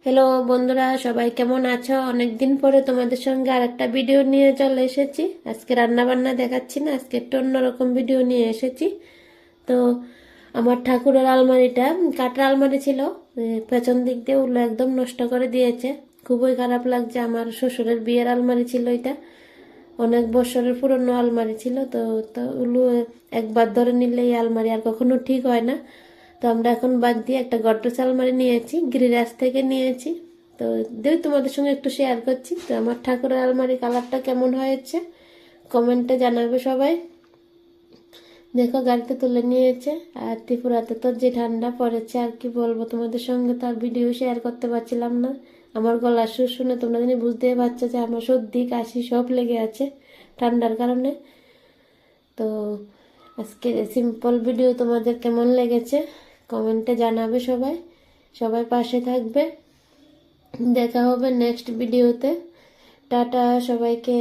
Hello বন্ধুরা, সবাই কেমন আছো? অনেকদিন পরে তোমাদের সঙ্গে আর একটা ভিডিও নিয়ে চলে এসেছি। আজকে রান্না বান্না দেখাচ্ছি না, আজকে একটু অন্যরকম ভিডিও নিয়ে এসেছি। তো আমার ঠাকুরের আলমারিটা কাঠের আলমারি ছিল, পেছন দিক দিয়ে ওগুলো একদম নষ্ট করে দিয়েছে। খুবই খারাপ লাগছে। আমার শ্বশুরের বিয়ের আলমারি ছিল এটা, অনেক বছরের পুরনো আলমারি ছিল। তো তো ওগুলো একবার ধরে নিলে এই আলমারি আর কখনো ঠিক হয় না। তো আমরা এখন বাদ দিয়ে একটা গডরেজ আলমারি নিয়েছি, গিরিরাজ থেকে নিয়েছি। তো তোমাদের সঙ্গে একটু শেয়ার করছি। তো আমার ঠাকুরের আলমারি কালারটা কেমন হয়েছে কমেন্টে জানাবে সবাই। দেখো গাড়িতে তুলে নিয়েছে। আর ত্রিপুরাতে তো যে ঠান্ডা পড়েছে আর কি বলবো, তোমাদের সঙ্গে তো আর ভিডিও শেয়ার করতে পারছিলাম না। আমার গলার সুর শুনে তোমরা জানি বুঝতেই পারছো যে আমার সর্দি কাশি সব লেগে আছে ঠান্ডার কারণে। তো আজকে সিম্পল ভিডিও তোমাদের কেমন লেগেছে কমেন্টে জানাবে সবাই। সবাই পাশে থাকবে। দেখা হবে নেক্সট ভিডিওতে। টাটা সবাইকে।